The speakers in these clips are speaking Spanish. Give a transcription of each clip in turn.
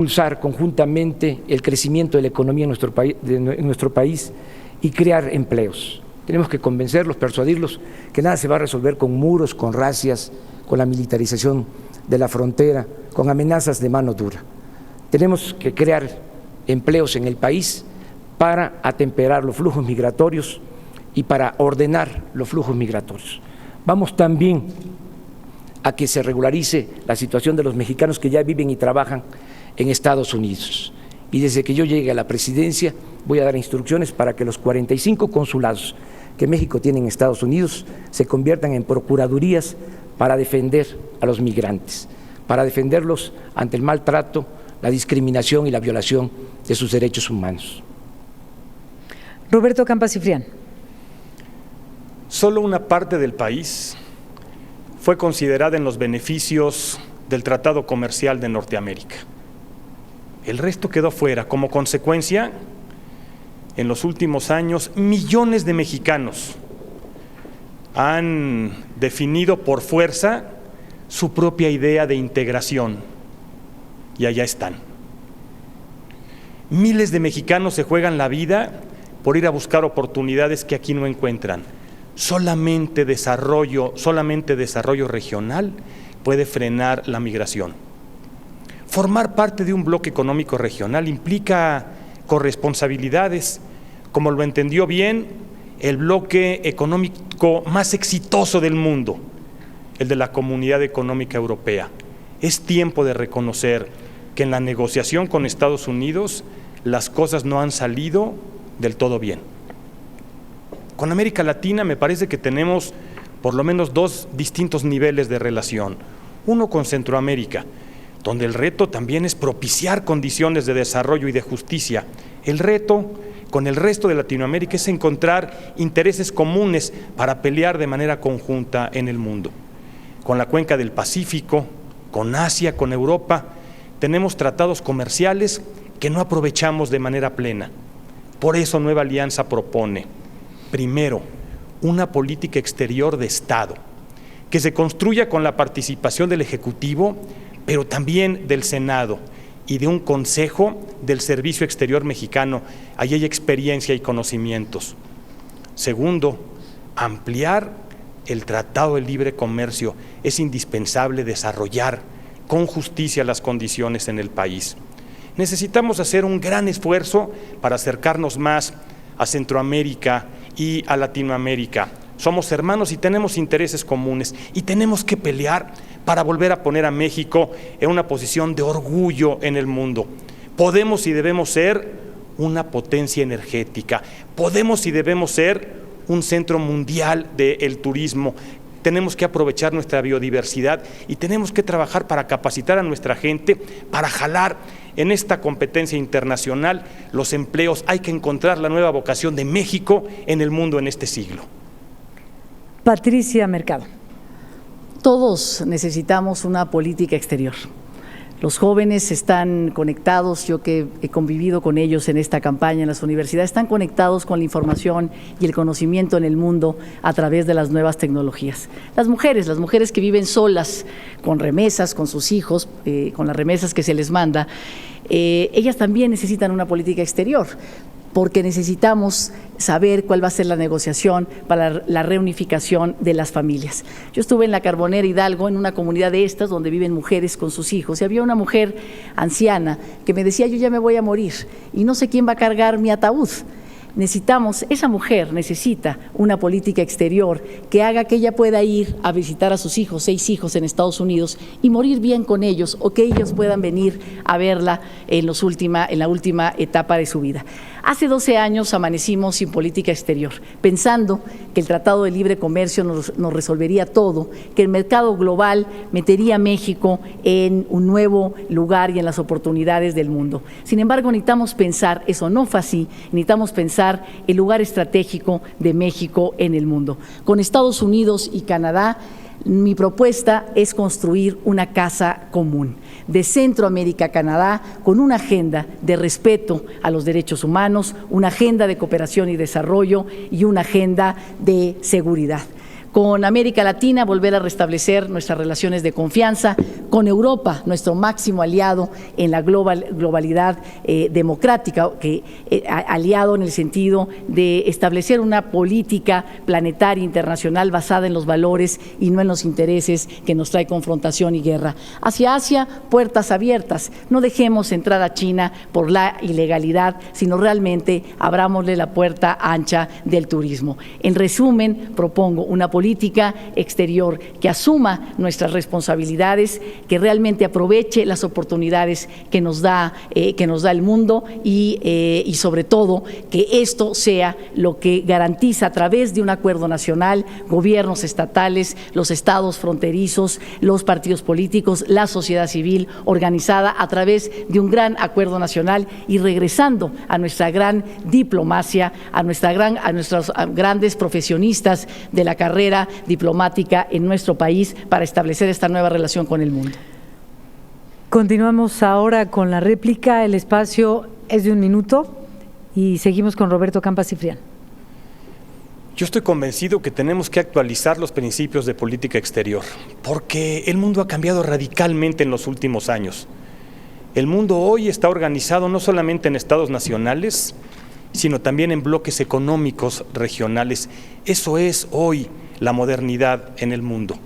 impulsar conjuntamente el crecimiento de la economía en nuestro país y crear empleos. Tenemos que convencerlos, persuadirlos que nada se va a resolver con muros, con racias, con la militarización de la frontera, con amenazas de mano dura. Tenemos que crear empleos en el país para atemperar los flujos migratorios y para ordenar los flujos migratorios. Vamos también a que se regularice la situación de los mexicanos que ya viven y trabajan en Estados Unidos. Y desde que yo llegue a la presidencia voy a dar instrucciones para que los 45 consulados que México tiene en Estados Unidos se conviertan en procuradurías para defender a los migrantes, para defenderlos ante el maltrato, la discriminación y la violación de sus derechos humanos. Roberto Campa Cifrián. Solo una parte del país fue considerada en los beneficios del Tratado Comercial de Norteamérica. El resto quedó fuera. Como consecuencia, en los últimos años, millones de mexicanos han definido por fuerza su propia idea de integración y allá están. Miles de mexicanos se juegan la vida por ir a buscar oportunidades que aquí no encuentran. Solamente desarrollo regional puede frenar la migración. Formar parte de un bloque económico regional implica corresponsabilidades, como lo entendió bien el bloque económico más exitoso del mundo, el de la Comunidad Económica Europea. Es tiempo de reconocer que en la negociación con Estados Unidos las cosas no han salido del todo bien. Con América Latina me parece que tenemos por lo menos dos distintos niveles de relación. Uno con Centroamérica, donde el reto también es propiciar condiciones de desarrollo y de justicia. El reto con el resto de Latinoamérica es encontrar intereses comunes para pelear de manera conjunta en el mundo. Con la cuenca del Pacífico, con Asia, con Europa, tenemos tratados comerciales que no aprovechamos de manera plena. Por eso Nueva Alianza propone, primero, una política exterior de Estado, que se construya con la participación del Ejecutivo, pero también del Senado y de un Consejo del Servicio Exterior Mexicano. Allí hay experiencia y conocimientos. Segundo, ampliar el Tratado de Libre Comercio. Es indispensable desarrollar con justicia las condiciones en el país. Necesitamos hacer un gran esfuerzo para acercarnos más a Centroamérica y a Latinoamérica. Somos hermanos y tenemos intereses comunes y tenemos que pelear para volver a poner a México en una posición de orgullo en el mundo. Podemos y debemos ser una potencia energética, podemos y debemos ser un centro mundial del turismo. Tenemos que aprovechar nuestra biodiversidad y tenemos que trabajar para capacitar a nuestra gente, para jalar en esta competencia internacional los empleos. Hay que encontrar la nueva vocación de México en el mundo en este siglo. Patricia Mercado. Todos necesitamos una política exterior. Los jóvenes están conectados, yo que he convivido con ellos en esta campaña en las universidades, están conectados con la información y el conocimiento en el mundo a través de las nuevas tecnologías. Las mujeres que viven solas, con remesas, con sus hijos, con las remesas que se les manda, ellas también necesitan una política exterior, porque necesitamos saber cuál va a ser la negociación para la reunificación de las familias. Yo estuve en la Carbonera Hidalgo, en una comunidad de estas donde viven mujeres con sus hijos, y había una mujer anciana que me decía: yo ya me voy a morir y no sé quién va a cargar mi ataúd. Esa mujer necesita una política exterior que haga que ella pueda ir a visitar a sus hijos, 6 hijos en Estados Unidos, y morir bien con ellos, o que ellos puedan venir a verla en la última etapa de su vida. Hace 12 años amanecimos sin política exterior, pensando que el Tratado de Libre Comercio nos resolvería todo, que el mercado global metería a México en un nuevo lugar y en las oportunidades del mundo. Sin embargo, necesitamos pensar, eso no fue así, necesitamos pensar el lugar estratégico de México en el mundo. Con Estados Unidos y Canadá, mi propuesta es construir una casa común de Centroamérica a Canadá, con una agenda de respeto a los derechos humanos, una agenda de cooperación y desarrollo y una agenda de seguridad. Con América Latina, volver a restablecer nuestras relaciones de confianza. Con Europa, nuestro máximo aliado en la globalidad democrática, aliado en el sentido de establecer una política planetaria internacional basada en los valores y no en los intereses que nos trae confrontación y guerra. Hacia Asia, puertas abiertas. No dejemos entrar a China por la ilegalidad, sino realmente abrámosle la puerta ancha del turismo. En resumen, propongo una política exterior que asuma nuestras responsabilidades, que realmente aproveche las oportunidades que nos da el mundo y sobre todo que esto sea lo que garantiza a través de un acuerdo nacional, gobiernos estatales, los estados fronterizos, los partidos políticos, la sociedad civil organizada a través de un gran acuerdo nacional y regresando a nuestra gran diplomacia, a nuestros grandes profesionistas de la carrera diplomática en nuestro país para establecer esta nueva relación con el mundo. Continuamos ahora con la réplica. El espacio es de 1 minuto y seguimos con Roberto Campa Cifrián. Yo estoy convencido que tenemos que actualizar los principios de política exterior, porque el mundo ha cambiado radicalmente en los últimos años. El mundo hoy está organizado no solamente en estados nacionales, sino también en bloques económicos regionales. Eso es hoy la modernidad en el mundo.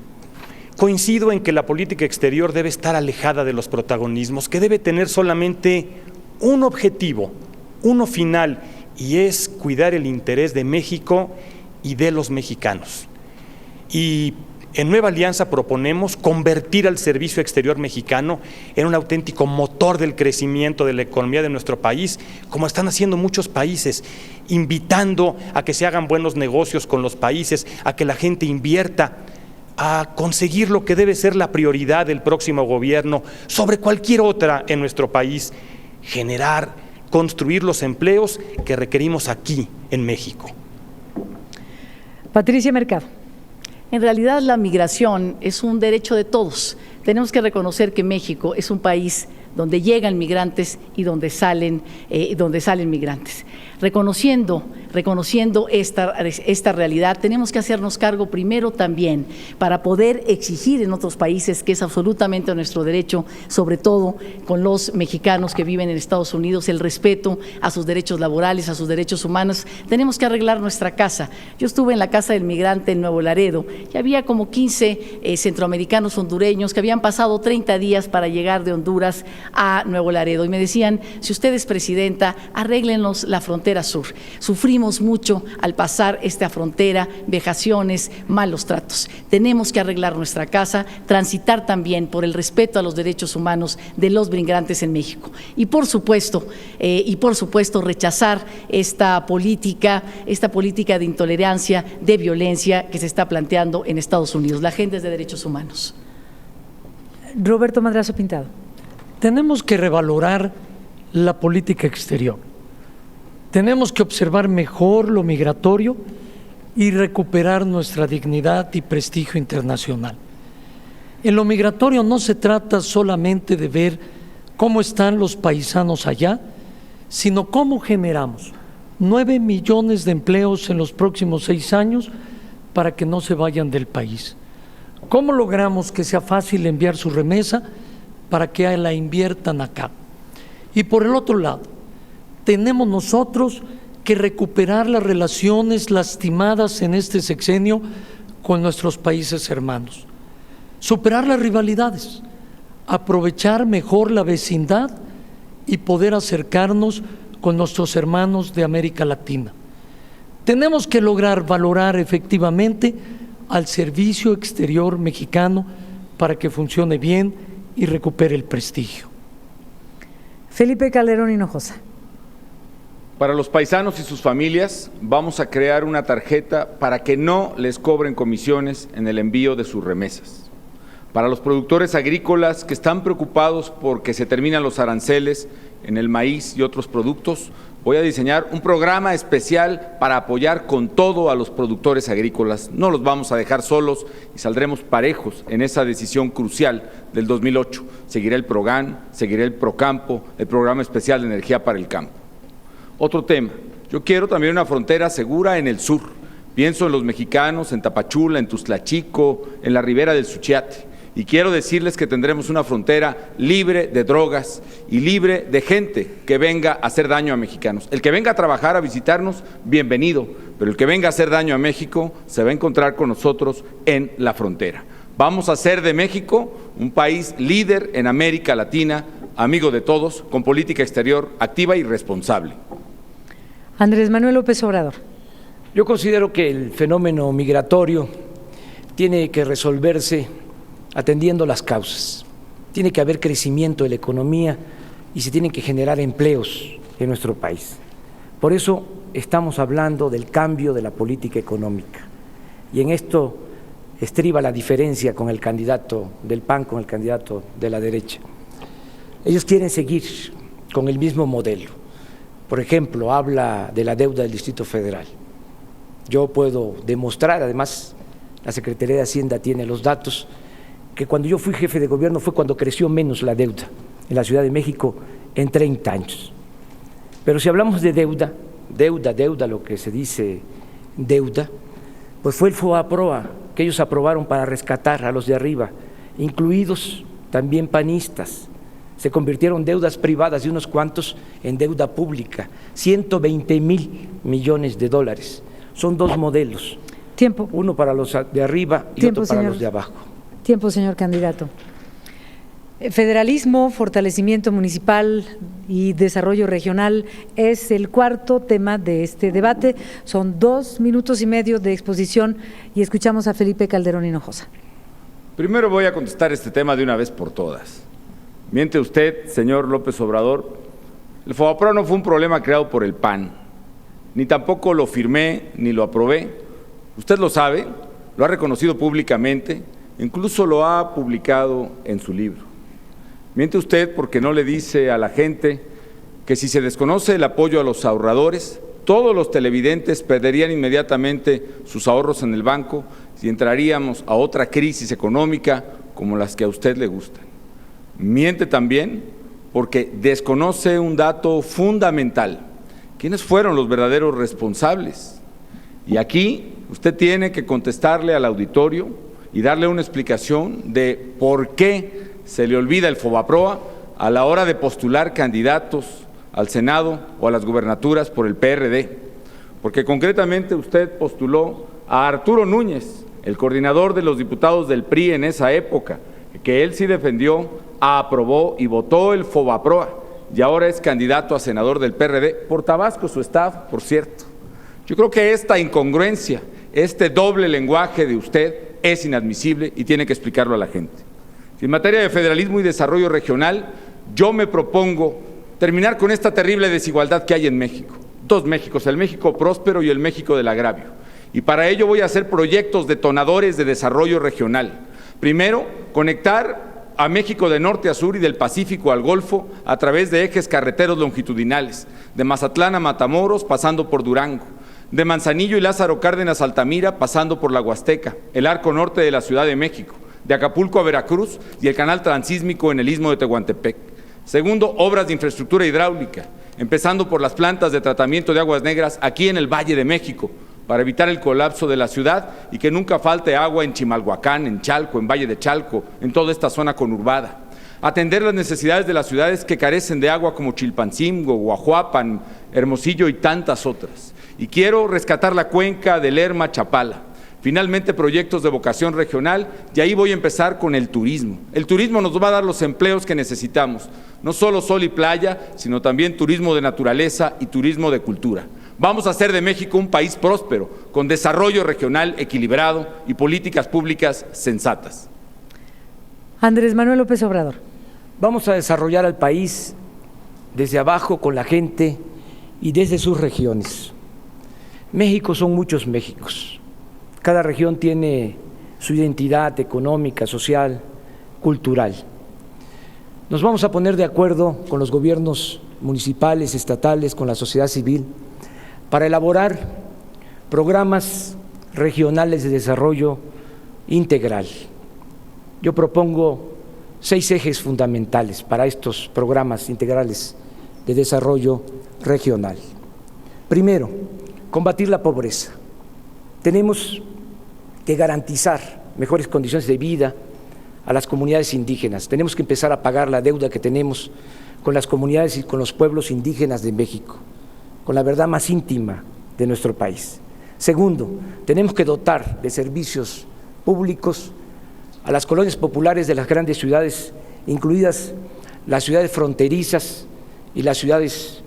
Coincido en que la política exterior debe estar alejada de los protagonismos, que debe tener solamente un objetivo, uno final, y es cuidar el interés de México y de los mexicanos. Y en Nueva Alianza proponemos convertir al servicio exterior mexicano en un auténtico motor del crecimiento de la economía de nuestro país, como están haciendo muchos países, invitando a que se hagan buenos negocios con los países, a que la gente invierta, a conseguir lo que debe ser la prioridad del próximo gobierno sobre cualquier otra en nuestro país: construir los empleos que requerimos aquí en México. Patricia Mercado. En realidad, la migración es un derecho de todos. Tenemos que reconocer que México es un país donde llegan migrantes y donde salen migrantes. Reconociendo esta realidad, tenemos que hacernos cargo primero también para poder exigir en otros países, que es absolutamente nuestro derecho, sobre todo con los mexicanos que viven en Estados Unidos, el respeto a sus derechos laborales, a sus derechos humanos. Tenemos que arreglar nuestra casa. Yo estuve en la Casa del Migrante en Nuevo Laredo y había como 15 centroamericanos hondureños que habían pasado 30 días para llegar de Honduras a Nuevo Laredo y me decían: si usted es presidenta, arréglenos la frontera sur. Sufrimos mucho al pasar esta frontera, vejaciones, malos tratos. Tenemos que arreglar nuestra casa, transitar también por el respeto a los derechos humanos de los migrantes en México. Y por supuesto rechazar esta política de intolerancia, de violencia que se está planteando en Estados Unidos. La agenda es de derechos humanos. Roberto Madrazo Pintado. Tenemos que revalorar la política exterior. Tenemos que observar mejor lo migratorio y recuperar nuestra dignidad y prestigio internacional. En lo migratorio no se trata solamente de ver cómo están los paisanos allá, sino cómo generamos 9 millones de empleos en los próximos 6 años para que no se vayan del país. ¿Cómo logramos que sea fácil enviar su remesa para que la inviertan acá? Y por el otro lado, tenemos nosotros que recuperar las relaciones lastimadas en este sexenio con nuestros países hermanos, superar las rivalidades, aprovechar mejor la vecindad y poder acercarnos con nuestros hermanos de América Latina. Tenemos que lograr valorar efectivamente al servicio exterior mexicano para que funcione bien y recupere el prestigio. Felipe Calderón Hinojosa. Para los paisanos y sus familias, vamos a crear una tarjeta para que no les cobren comisiones en el envío de sus remesas. Para los productores agrícolas que están preocupados porque se terminan los aranceles en el maíz y otros productos, voy a diseñar un programa especial para apoyar con todo a los productores agrícolas. No los vamos a dejar solos y saldremos parejos en esa decisión crucial del 2008. Seguirá el PROGAN, seguirá el PROCAMPO, el Programa Especial de Energía para el Campo. Otro tema, yo quiero también una frontera segura en el sur, Pienso en los mexicanos, en Tapachula, en Tuzlachico, en la ribera del Suchiate. Y quiero decirles que tendremos una frontera libre de drogas y libre de gente que venga a hacer daño a mexicanos. El que venga a trabajar, a visitarnos, bienvenido, pero el que venga a hacer daño a México se va a encontrar con nosotros en la frontera. Vamos a hacer de México un país líder en América Latina, amigo de todos, con política exterior activa y responsable. Andrés Manuel López Obrador. Yo considero que el fenómeno migratorio tiene que resolverse atendiendo las causas. Tiene que haber crecimiento de la economía y se tienen que generar empleos en nuestro país. Por eso estamos hablando del cambio de la política económica. Y en esto estriba la diferencia con el candidato del PAN, con el candidato de la derecha. Ellos quieren seguir con el mismo modelo. Por ejemplo, habla de la deuda del Distrito Federal. Yo puedo demostrar, además, la Secretaría de Hacienda tiene los datos, que cuando yo fui jefe de gobierno fue cuando creció menos la deuda en la Ciudad de México en 30 años. Pero si hablamos de deuda, lo que se dice deuda, pues fue el FOBAPROA que ellos aprobaron para rescatar a los de arriba, incluidos también panistas. Se convirtieron deudas privadas de unos cuantos en deuda pública, 120,000 millones de dólares. Son dos modelos. Tiempo. Uno para los de arriba y Tiempo, otro para señor. los de abajo. Tiempo, señor candidato. Federalismo, fortalecimiento municipal y desarrollo regional es el cuarto tema de este debate. Son 2 minutos y medio de exposición y escuchamos a Felipe Calderón Hinojosa. Primero voy a contestar este tema de una vez por todas. Miente usted, señor López Obrador. El FOBAPROA no fue un problema creado por el PAN, ni tampoco lo firmé ni lo aprobé. Usted lo sabe, lo ha reconocido públicamente, incluso lo ha publicado en su libro. Miente usted porque no le dice a la gente que si se desconoce el apoyo a los ahorradores, todos los televidentes perderían inmediatamente sus ahorros en el banco y entraríamos a otra crisis económica como las que a usted le gustan. Miente también porque desconoce un dato fundamental. ¿Quiénes fueron los verdaderos responsables? Y aquí usted tiene que contestarle al auditorio y darle una explicación de por qué se le olvida el FOBAPROA a la hora de postular candidatos al Senado o a las gubernaturas por el PRD. Porque concretamente usted postuló a Arturo Núñez, el coordinador de los diputados del PRI en esa época, que él sí defendió, aprobó y votó el FOBAPROA, y ahora es candidato a senador del PRD, por Tabasco, su estado, por cierto. Yo creo que esta incongruencia, este doble lenguaje de usted es inadmisible y tiene que explicarlo a la gente. En materia de federalismo y desarrollo regional, yo me propongo terminar con esta terrible desigualdad que hay en México. Dos Méxicos, el México próspero y el México del agravio. Y para ello voy a hacer proyectos detonadores de desarrollo regional. Primero, conectar a México de norte a sur y del Pacífico al Golfo a través de ejes carreteros longitudinales, de Mazatlán a Matamoros pasando por Durango, de Manzanillo y Lázaro Cárdenas a Altamira pasando por la Huasteca, el arco norte de la Ciudad de México, de Acapulco a Veracruz y el canal transísmico en el Istmo de Tehuantepec. Segundo, obras de infraestructura hidráulica, empezando por las plantas de tratamiento de aguas negras aquí en el Valle de México, para evitar el colapso de la ciudad y que nunca falte agua en Chimalhuacán, en Chalco, en Valle de Chalco, en toda esta zona conurbada. Atender las necesidades de las ciudades que carecen de agua como Chilpancingo, Guajuapan, Hermosillo y tantas otras. Y quiero rescatar la cuenca de Lerma-Chapala. Finalmente, proyectos de vocación regional, y ahí voy a empezar con el turismo. El turismo nos va a dar los empleos que necesitamos, no solo sol y playa, sino también turismo de naturaleza y turismo de cultura. Vamos a hacer de México un país próspero, con desarrollo regional equilibrado y políticas públicas sensatas. Andrés Manuel López Obrador. Vamos a desarrollar al país desde abajo con la gente y desde sus regiones. México son muchos Méxicos. Cada región tiene su identidad económica, social, cultural. Nos vamos a poner de acuerdo con los gobiernos municipales, estatales, con la sociedad civil, para elaborar programas regionales de desarrollo integral. Yo propongo 6 ejes fundamentales para estos programas integrales de desarrollo regional. Primero, combatir la pobreza. Tenemos que garantizar mejores condiciones de vida a las comunidades indígenas. Tenemos que empezar a pagar la deuda que tenemos con las comunidades y con los pueblos indígenas de México, con la verdad más íntima de nuestro país. Segundo, tenemos que dotar de servicios públicos a las colonias populares de las grandes ciudades, incluidas las ciudades fronterizas y las ciudades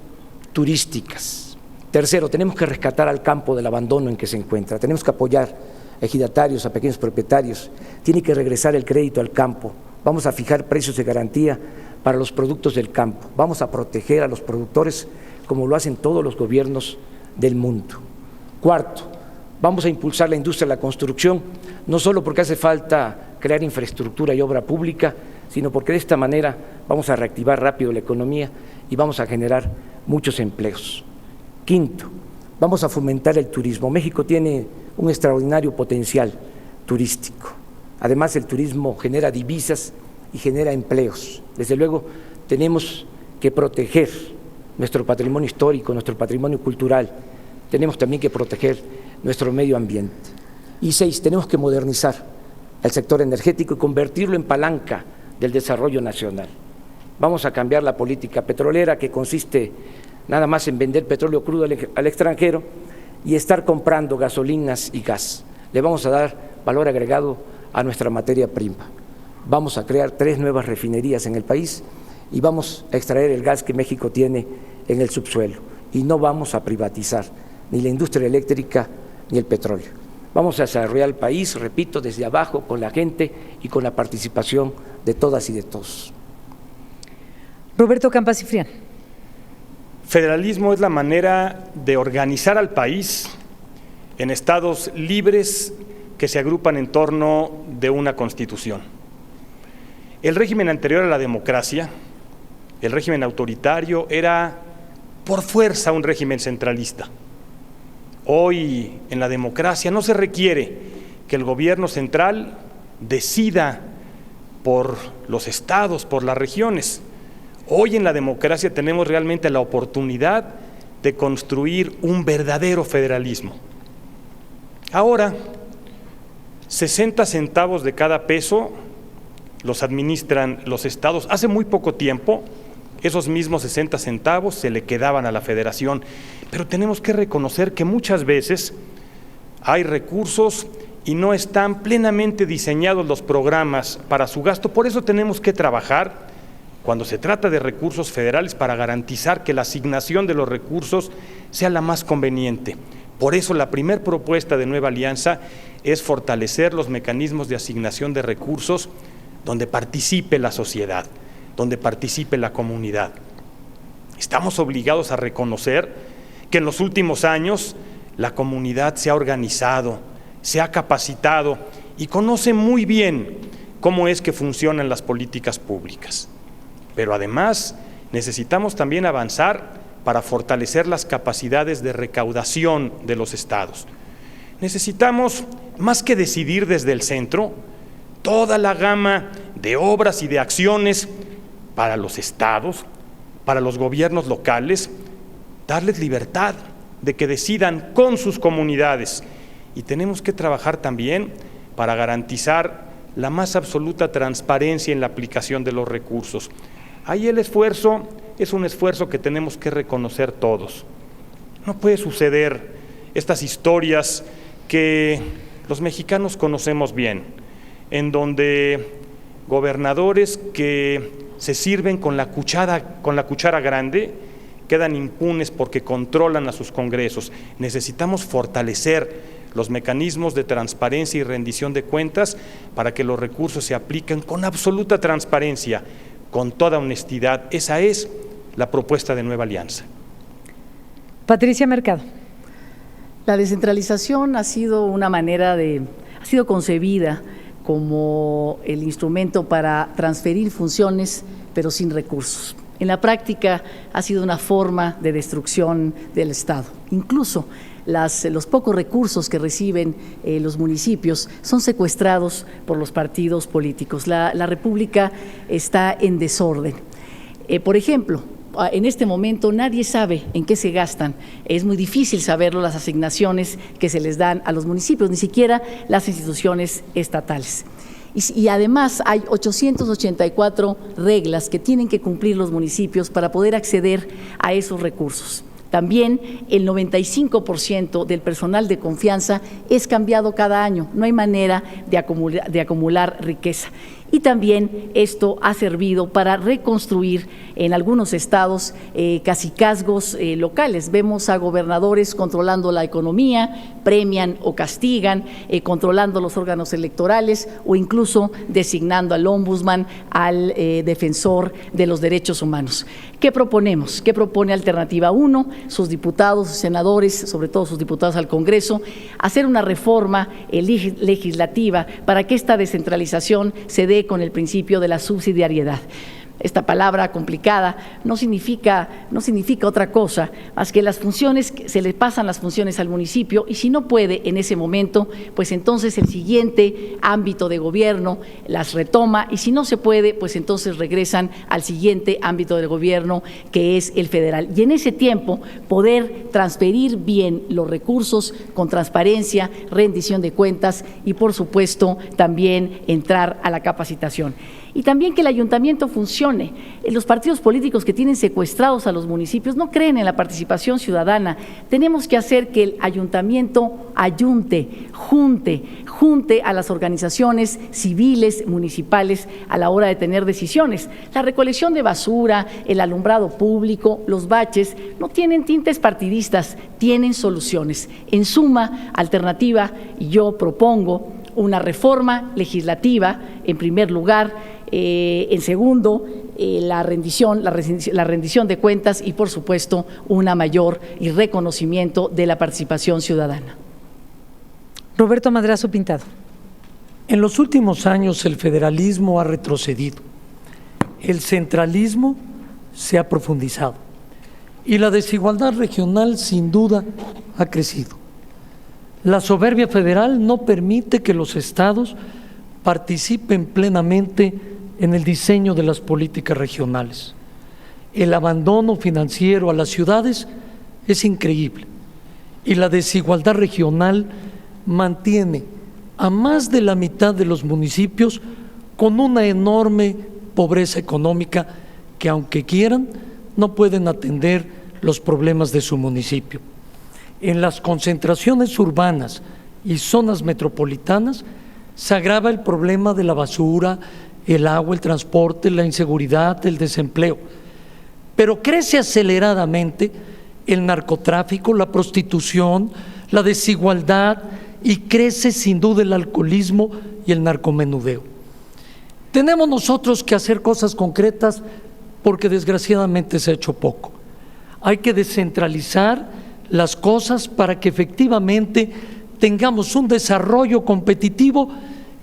turísticas. Tercero, tenemos que rescatar al campo del abandono en que se encuentra. Tenemos que apoyar a ejidatarios, a pequeños propietarios. Tiene que regresar el crédito al campo. Vamos a fijar precios de garantía para los productos del campo. Vamos a proteger a los productores como lo hacen todos los gobiernos del mundo. Cuarto, vamos a impulsar la industria de la construcción, no solo porque hace falta crear infraestructura y obra pública, sino porque de esta manera vamos a reactivar rápido la economía y vamos a generar muchos empleos. Quinto, vamos a fomentar el turismo. México tiene un extraordinario potencial turístico. Además, el turismo genera divisas y genera empleos. Desde luego, tenemos que proteger nuestro patrimonio histórico, nuestro patrimonio cultural. Tenemos también que proteger nuestro medio ambiente. Y 6, tenemos que modernizar el sector energético y convertirlo en palanca del desarrollo nacional. Vamos a cambiar la política petrolera, que consiste nada más en vender petróleo crudo al extranjero y estar comprando gasolinas y gas. Le vamos a dar valor agregado a nuestra materia prima. Vamos a crear 3 nuevas refinerías en el país y vamos a extraer el gas que México tiene en el subsuelo. Y no vamos a privatizar ni la industria eléctrica ni el petróleo. Vamos a desarrollar el país, repito, desde abajo, con la gente y con la participación de todas y de todos. Roberto Campa Cifrián. Federalismo es la manera de organizar al país en estados libres que se agrupan en torno de una constitución. El régimen anterior a la democracia, el régimen autoritario, era por fuerza un régimen centralista. Hoy, en la democracia, no se requiere que el gobierno central decida por los estados, por las regiones. Hoy en la democracia tenemos realmente la oportunidad de construir un verdadero federalismo. Ahora, 60 centavos de cada peso los administran los estados. Hace muy poco tiempo, esos mismos 60 centavos se le quedaban a la federación, pero tenemos que reconocer que muchas veces hay recursos y no están plenamente diseñados los programas para su gasto. Por eso tenemos que trabajar cuando se trata de recursos federales para garantizar que la asignación de los recursos sea la más conveniente. Por eso la primera propuesta de Nueva Alianza es fortalecer los mecanismos de asignación de recursos donde participe la sociedad, donde participe la comunidad. Estamos obligados a reconocer que en los últimos años la comunidad se ha organizado, se ha capacitado y conoce muy bien cómo es que funcionan las políticas públicas. Pero además necesitamos también avanzar para fortalecer las capacidades de recaudación de los estados. Necesitamos, más que decidir desde el centro, toda la gama de obras y de acciones para los estados, para los gobiernos locales, darles libertad de que decidan con sus comunidades. Y tenemos que trabajar también para garantizar la más absoluta transparencia en la aplicación de los recursos. Ahí el esfuerzo es un esfuerzo que tenemos que reconocer todos. No puede suceder estas historias que los mexicanos conocemos bien, en donde gobernadores que se sirven con la cuchara grande quedan impunes porque controlan a sus congresos. Necesitamos fortalecer los mecanismos de transparencia y rendición de cuentas para que los recursos se apliquen con absoluta transparencia, con toda honestidad. Esa es la propuesta de Nueva Alianza. Patricia Mercado. La descentralización ha sido ha sido concebida como el instrumento para transferir funciones, pero sin recursos. En la práctica ha sido una forma de destrucción del Estado. Incluso los pocos recursos que reciben los municipios son secuestrados por los partidos políticos. La República está en desorden. Por ejemplo, en este momento nadie sabe en qué se gastan. Es muy difícil saberlo, las asignaciones que se les dan a los municipios, ni siquiera las instituciones estatales. Y además hay 884 reglas que tienen que cumplir los municipios para poder acceder a esos recursos. También el 95% del personal de confianza es cambiado cada año, no hay manera de acumular riqueza. Y también esto ha servido para reconstruir en algunos estados cacicazgos locales. Vemos a gobernadores controlando la economía, premian o castigan, controlando los órganos electorales o incluso designando al ombudsman, al defensor de los derechos humanos. ¿Qué proponemos? ¿Qué propone Alternativa 1? Sus diputados, sus senadores, sobre todo sus diputados al Congreso, hacer una reforma legislativa para que esta descentralización se dé con el principio de la subsidiariedad. Esta palabra complicada no significa otra cosa más que las funciones, se le pasan las funciones al municipio y si no puede en ese momento, pues entonces el siguiente ámbito de gobierno las retoma y si no se puede, pues entonces regresan al siguiente ámbito del gobierno que es el federal. Y en ese tiempo poder transferir bien los recursos con transparencia, rendición de cuentas y por supuesto también entrar a la capacitación. Y también que el ayuntamiento funcione. Los partidos políticos que tienen secuestrados a los municipios no creen en la participación ciudadana. Tenemos que hacer que el ayuntamiento junte a las organizaciones civiles, municipales a la hora de tener decisiones. La recolección de basura, el alumbrado público, los baches, no tienen tintes partidistas, tienen soluciones. En suma, Alternativa, y yo propongo una reforma legislativa, en primer lugar, en segundo, la rendición de cuentas y, por supuesto, una mayor y reconocimiento de la participación ciudadana. Roberto Madrazo Pintado. En los últimos años el federalismo ha retrocedido, el centralismo se ha profundizado y la desigualdad regional sin duda ha crecido. La soberbia federal no permite que los estados participen plenamente en el diseño de las políticas regionales. El abandono financiero a las ciudades es increíble y la desigualdad regional mantiene a más de la mitad de los municipios con una enorme pobreza económica que, aunque quieran, no pueden atender los problemas de su municipio. En las concentraciones urbanas y zonas metropolitanas se agrava el problema de la basura, el agua, el transporte, la inseguridad, el desempleo. Pero crece aceleradamente el narcotráfico, la prostitución, la desigualdad y crece sin duda el alcoholismo y el narcomenudeo. Tenemos nosotros que hacer cosas concretas porque desgraciadamente se ha hecho poco. Hay que descentralizar las cosas para que efectivamente tengamos un desarrollo competitivo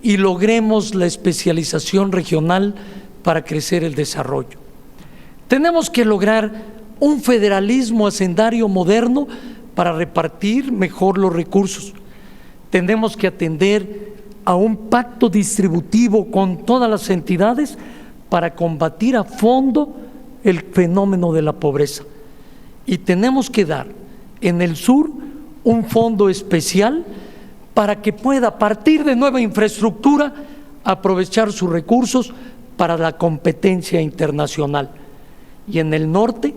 y logremos la especialización regional para crecer el desarrollo. Tenemos que lograr un federalismo hacendario moderno para repartir mejor los recursos. Tenemos que atender a un pacto distributivo con todas las entidades para combatir a fondo el fenómeno de la pobreza. Y tenemos que dar en el sur un fondo especial para que pueda, a partir de nueva infraestructura, aprovechar sus recursos para la competencia internacional. Y en el norte,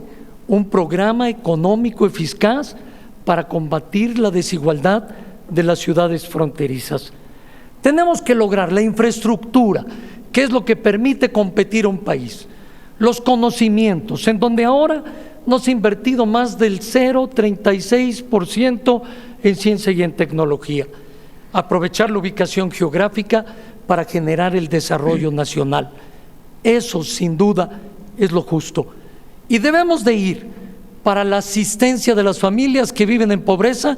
un programa económico eficaz para combatir la desigualdad de las ciudades fronterizas. Tenemos que lograr la infraestructura, que es lo que permite competir a un país. Los conocimientos, en donde ahora no se ha invertido más del 0,36% en ciencia y en tecnología. Aprovechar la ubicación geográfica para generar el desarrollo nacional. Eso, sin duda, es lo justo. Y debemos de ir para la asistencia de las familias que viven en pobreza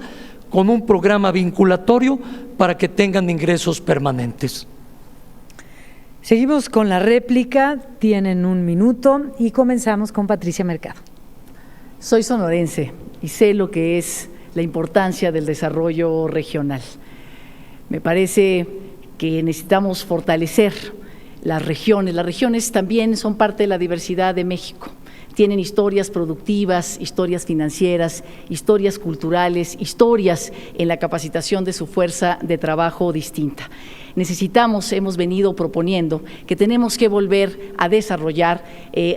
con un programa vinculatorio para que tengan ingresos permanentes. Seguimos con la réplica, tienen 1 minuto y comenzamos con Patricia Mercado. Soy sonorense y sé lo que es la importancia del desarrollo regional. Me parece que necesitamos fortalecer las regiones. Las regiones también son parte de la diversidad de México. tienen historias productivas, historias financieras, historias culturales, historias en la capacitación de su fuerza de trabajo distinta. Necesitamos, hemos venido proponiendo que tenemos que volver a desarrollar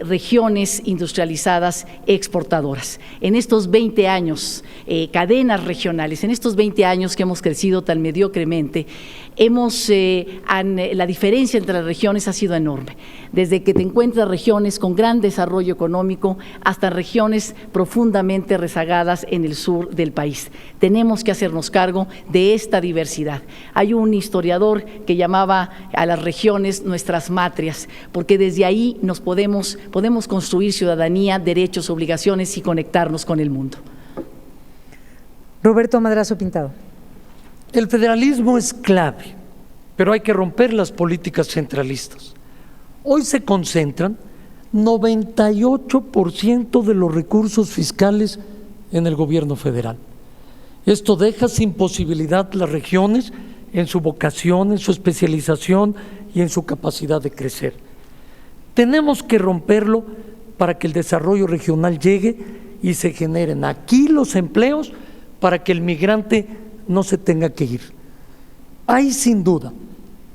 regiones industrializadas exportadoras. En estos 20 años, cadenas regionales, en estos 20 años que hemos crecido tan mediocremente, la diferencia entre las regiones ha sido enorme. Desde que te encuentras regiones con gran desarrollo económico hasta regiones profundamente rezagadas en el sur del país. Tenemos que hacernos cargo de esta diversidad. Hay un historiador que llamaba a las regiones nuestras matrias, porque desde ahí podemos construir ciudadanía, derechos, obligaciones y conectarnos con el mundo. Roberto Madrazo Pintado. El federalismo es clave, pero hay que romper las políticas centralistas. Hoy se concentran 98% de los recursos fiscales en el gobierno federal. Esto deja sin posibilidad las regiones en su vocación, en su especialización y en su capacidad de crecer. Tenemos que romperlo para que el desarrollo regional llegue y se generen aquí los empleos para que el migrante no se tenga que ir. Hay sin duda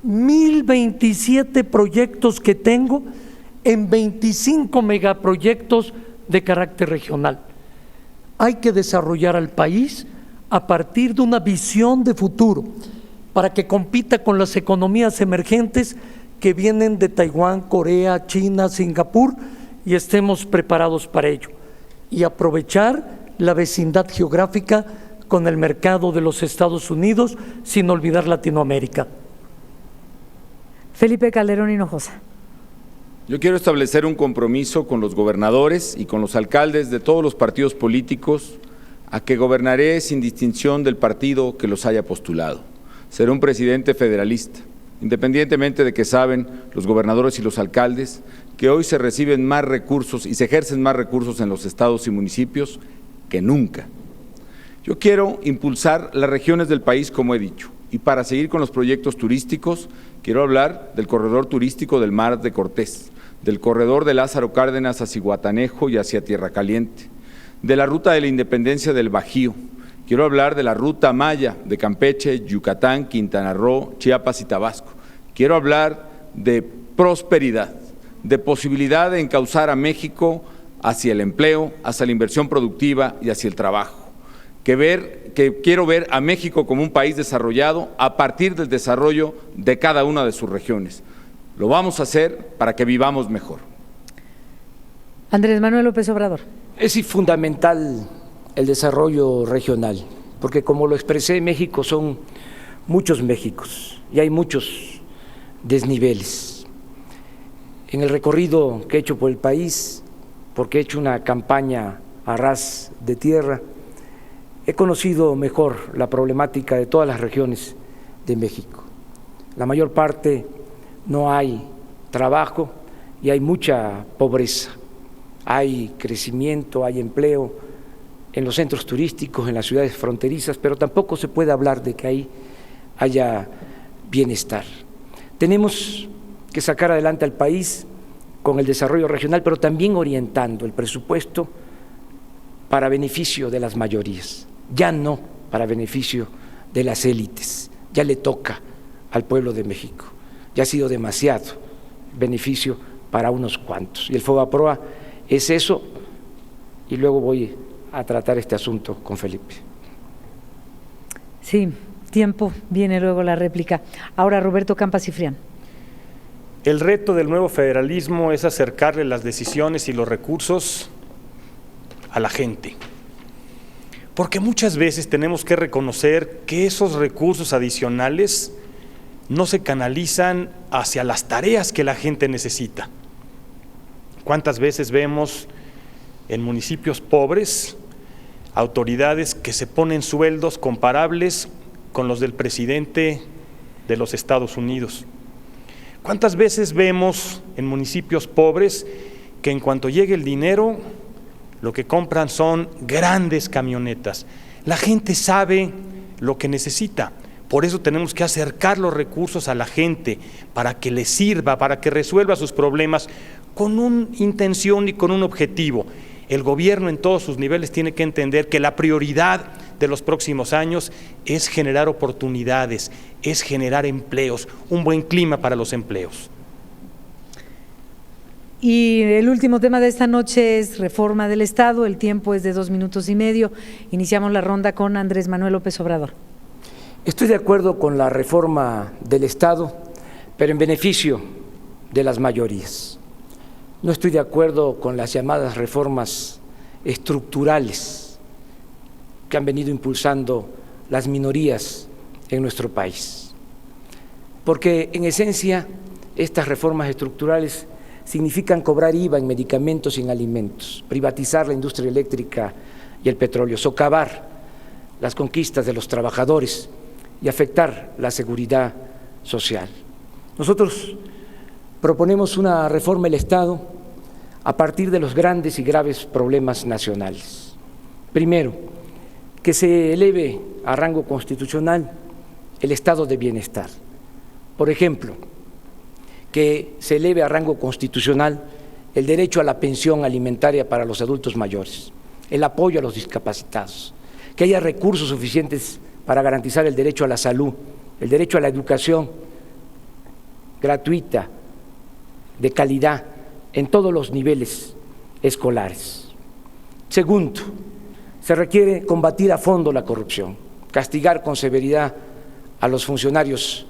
1027 proyectos que tengo en 25 megaproyectos de carácter regional. Hay que desarrollar al país a partir de una visión de futuro para que compita con las economías emergentes que vienen de Taiwán, Corea, China, Singapur, y estemos preparados para ello y aprovechar la vecindad geográfica con el mercado de los Estados Unidos, sin olvidar Latinoamérica. Felipe Calderón Hinojosa. Yo quiero establecer un compromiso con los gobernadores y con los alcaldes de todos los partidos políticos a que gobernaré sin distinción del partido que los haya postulado. Seré un presidente federalista, independientemente de que saben los gobernadores y los alcaldes que hoy se reciben más recursos y se ejercen más recursos en los estados y municipios que nunca. Yo quiero impulsar las regiones del país, como he dicho, y para seguir con los proyectos turísticos, quiero hablar del corredor turístico del Mar de Cortés, del corredor de Lázaro Cárdenas hacia Guatanejo y hacia Tierra Caliente, de la ruta de la independencia del Bajío. Quiero hablar de la ruta Maya de Campeche, Yucatán, Quintana Roo, Chiapas y Tabasco. Quiero hablar de prosperidad, de posibilidad de encauzar a México hacia el empleo, hacia la inversión productiva y hacia el trabajo. Que quiero ver a México como un país desarrollado a partir del desarrollo de cada una de sus regiones. Lo vamos a hacer para que vivamos mejor. Andrés Manuel López Obrador. Es fundamental el desarrollo regional, porque como lo expresé, México son muchos Méxicos y hay muchos desniveles. En el recorrido que he hecho por el país, porque he hecho una campaña a ras de tierra, he conocido mejor la problemática de todas las regiones de México. La mayor parte no hay trabajo y hay mucha pobreza. Hay crecimiento, hay empleo en los centros turísticos, en las ciudades fronterizas, pero tampoco se puede hablar de que ahí haya bienestar. Tenemos que sacar adelante al país con el desarrollo regional, pero también orientando el presupuesto para beneficio de las mayorías, ya no para beneficio de las élites. Ya le toca al pueblo de México, ya ha sido demasiado beneficio para unos cuantos. Y el FOBAPROA es eso, y luego voy a tratar este asunto con Felipe. Sí, tiempo, viene luego la réplica. Ahora Roberto Campa Cifrián. El reto del nuevo federalismo es acercarle las decisiones y los recursos a la gente, porque muchas veces tenemos que reconocer que esos recursos adicionales no se canalizan hacia las tareas que la gente necesita. ¿Cuántas veces vemos en municipios pobres autoridades que se ponen sueldos comparables con los del presidente de los Estados Unidos? ¿Cuántas veces vemos en municipios pobres que en cuanto llegue el dinero, lo que compran son grandes camionetas? La gente sabe lo que necesita, por eso tenemos que acercar los recursos a la gente para que les sirva, para que resuelva sus problemas con una intención y con un objetivo. El gobierno en todos sus niveles tiene que entender que la prioridad de los próximos años es generar oportunidades, es generar empleos, un buen clima para los empleos. Y el último tema de esta noche es reforma del Estado. El tiempo es de 2 minutos y medio. Iniciamos la ronda con Andrés Manuel López Obrador. Estoy de acuerdo con la reforma del Estado, pero en beneficio de las mayorías. No estoy de acuerdo con las llamadas reformas estructurales que han venido impulsando las minorías en nuestro país. Porque en esencia estas reformas estructurales significan cobrar IVA en medicamentos y en alimentos, privatizar la industria eléctrica y el petróleo, socavar las conquistas de los trabajadores y afectar la seguridad social. Nosotros proponemos una reforma del Estado a partir de los grandes y graves problemas nacionales. Primero, que se eleve a rango constitucional el estado de bienestar. Por ejemplo, que se eleve a rango constitucional el derecho a la pensión alimentaria para los adultos mayores, el apoyo a los discapacitados, que haya recursos suficientes para garantizar el derecho a la salud, el derecho a la educación gratuita, de calidad, en todos los niveles escolares. Segundo, se requiere combatir a fondo la corrupción, castigar con severidad a los funcionarios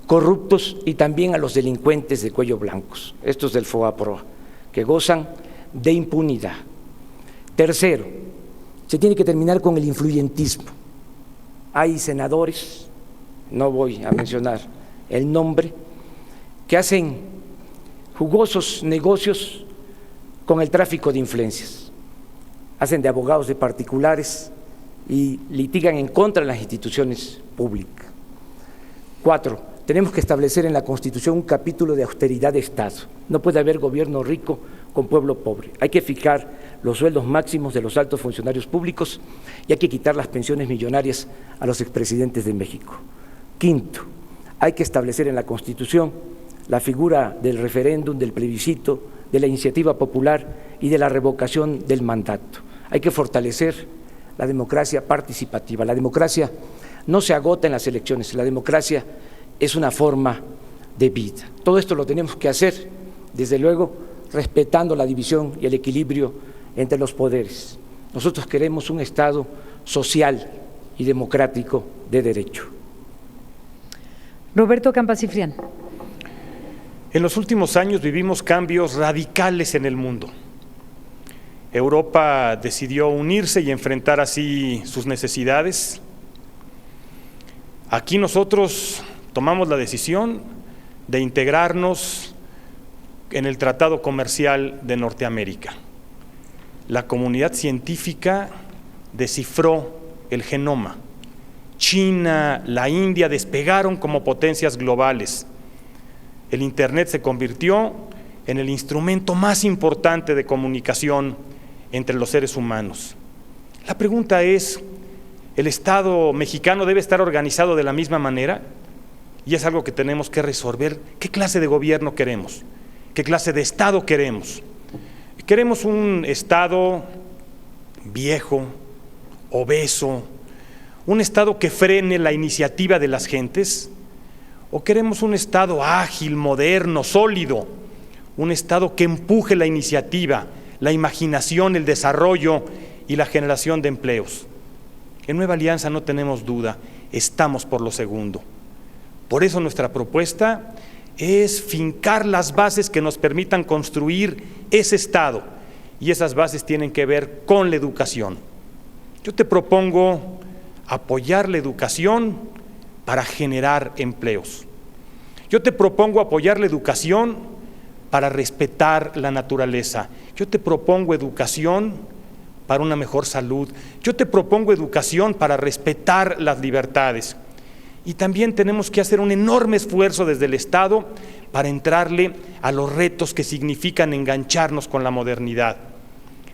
corruptos y también a los delincuentes de cuello blancos, estos del FOAPROA, que gozan de impunidad. Tercero, se tiene que terminar con el influyentismo. Hay senadores, no voy a mencionar el nombre, que hacen jugosos negocios con el tráfico de influencias, hacen de abogados de particulares y litigan en contra de las instituciones públicas. 4, tenemos que establecer en la Constitución un capítulo de austeridad de Estado. No puede haber gobierno rico con pueblo pobre. Hay que fijar los sueldos máximos de los altos funcionarios públicos y hay que quitar las pensiones millonarias a los expresidentes de México. 5, hay que establecer en la Constitución la figura del referéndum, del plebiscito, de la iniciativa popular y de la revocación del mandato. Hay que fortalecer la democracia participativa. La democracia no se agota en las elecciones, la democracia es una forma de vida. Todo esto lo tenemos que hacer, desde luego, respetando la división y el equilibrio entre los poderes. Nosotros queremos un Estado social y democrático de derecho. Roberto Campa Cifrián. En los últimos años vivimos cambios radicales en el mundo. Europa decidió unirse y enfrentar así sus necesidades. Aquí nosotros tomamos la decisión de integrarnos en el Tratado Comercial de Norteamérica. La comunidad científica descifró el genoma. China, la India despegaron como potencias globales. El Internet se convirtió en el instrumento más importante de comunicación entre los seres humanos. La pregunta es, ¿el Estado mexicano debe estar organizado de la misma manera? Y es algo que tenemos que resolver. ¿Qué clase de gobierno queremos? ¿Qué clase de Estado queremos? ¿Queremos un Estado viejo, obeso, un Estado que frene la iniciativa de las gentes? ¿O queremos un Estado ágil, moderno, sólido? Un Estado que empuje la iniciativa, la imaginación, el desarrollo y la generación de empleos. En Nueva Alianza no tenemos duda, estamos por lo segundo. Por eso nuestra propuesta es fincar las bases que nos permitan construir ese Estado, y esas bases tienen que ver con la educación. Yo te propongo apoyar la educación para generar empleos. Yo te propongo apoyar la educación para respetar la naturaleza. Yo te propongo educación para una mejor salud. Yo te propongo educación para respetar las libertades. Y también tenemos que hacer un enorme esfuerzo desde el Estado para entrarle a los retos que significan engancharnos con la modernidad.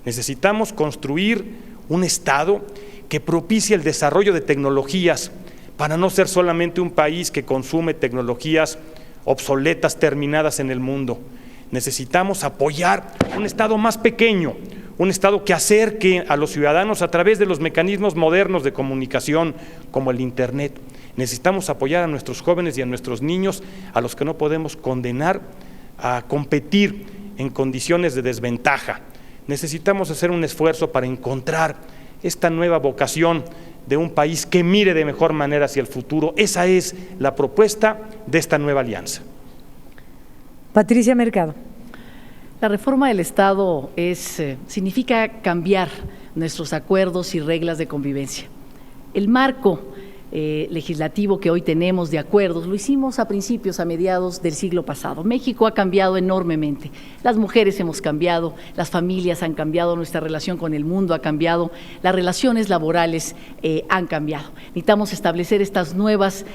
Necesitamos construir un Estado que propicie el desarrollo de tecnologías para no ser solamente un país que consume tecnologías obsoletas, terminadas en el mundo. Necesitamos apoyar un Estado más pequeño, un Estado que acerque a los ciudadanos a través de los mecanismos modernos de comunicación como el Internet. Necesitamos apoyar a nuestros jóvenes y a nuestros niños, a los que no podemos condenar a competir en condiciones de desventaja. Necesitamos hacer un esfuerzo para encontrar esta nueva vocación de un país que mire de mejor manera hacia el futuro. Esa es la propuesta de esta nueva alianza. Patricia Mercado. La reforma del Estado significa cambiar nuestros acuerdos y reglas de convivencia. El marco legislativo que hoy tenemos de acuerdos lo hicimos a mediados del siglo pasado. México ha cambiado enormemente. Las mujeres hemos cambiado, las familias han cambiado, nuestra relación con el mundo ha cambiado, las relaciones laborales han cambiado. Necesitamos establecer estas nuevas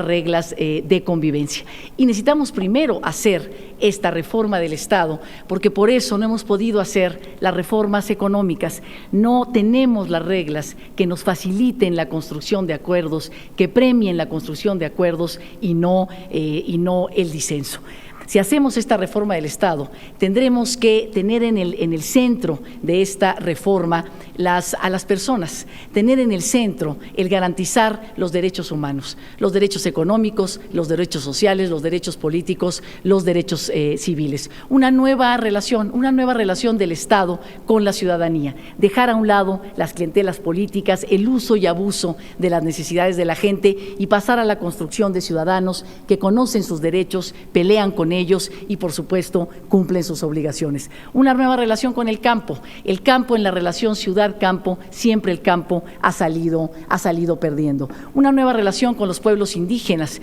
reglas de convivencia. Y necesitamos primero hacer esta reforma del Estado, porque por eso no hemos podido hacer las reformas económicas. No tenemos las reglas que nos faciliten la construcción de acuerdos, que premien la construcción de acuerdos y no el disenso. Si hacemos esta reforma del Estado, tendremos que tener en el centro de esta reforma a las personas, tener en el centro el garantizar los derechos humanos, los derechos económicos, los derechos sociales, los derechos políticos, los derechos civiles. Una nueva relación del Estado con la ciudadanía, dejar a un lado las clientelas políticas, el uso y abuso de las necesidades de la gente y pasar a la construcción de ciudadanos que conocen sus derechos, pelean con ellos y, por supuesto, cumplen sus obligaciones. Una nueva relación con el campo en la relación ciudad-campo, siempre el campo ha salido perdiendo. Una nueva relación con los pueblos indígenas.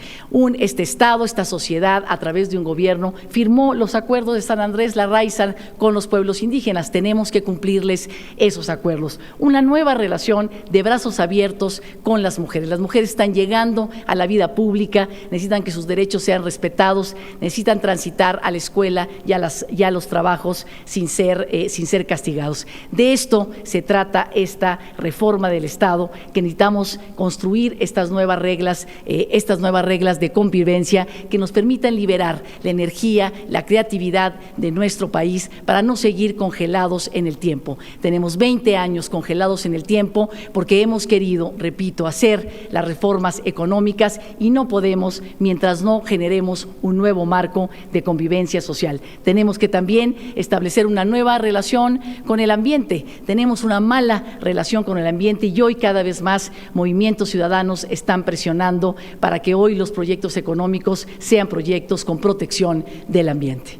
Este Estado, esta sociedad, a través de un gobierno, firmó los acuerdos de San Andrés Larraízar con los pueblos indígenas. Tenemos que cumplirles esos acuerdos. Una nueva relación de brazos abiertos con las mujeres. Las mujeres están llegando a la vida pública, necesitan que sus derechos sean respetados, necesitan transitar a la escuela y a los trabajos sin ser castigados. De esto se trata esta reforma del Estado, que necesitamos construir estas nuevas reglas de convivencia que nos permitan liberar la energía, la creatividad de nuestro país para no seguir congelados en el tiempo. Tenemos 20 años congelados en el tiempo porque hemos querido, repito, hacer las reformas económicas y no podemos mientras no generemos un nuevo marco de convivencia social. Tenemos que también establecer una nueva relación con el ambiente. Tenemos una mala relación con el ambiente y hoy cada vez más movimientos ciudadanos están presionando para que hoy los proyectos económicos sean proyectos con protección del ambiente.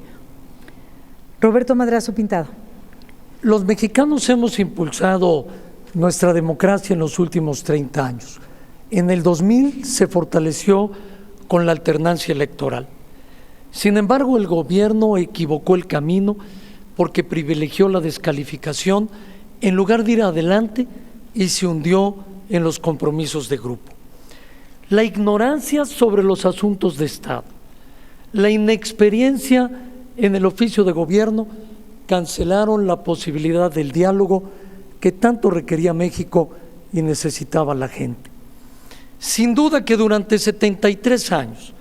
Roberto Madrazo Pintado. Los mexicanos hemos impulsado nuestra democracia en los últimos 30 años. En el 2000 se fortaleció con la alternancia electoral. Sin embargo, el gobierno equivocó el camino porque privilegió la descalificación en lugar de ir adelante y se hundió en los compromisos de grupo. La ignorancia sobre los asuntos de Estado, la inexperiencia en el oficio de gobierno cancelaron la posibilidad del diálogo que tanto requería México y necesitaba la gente. Sin duda que durante 73 años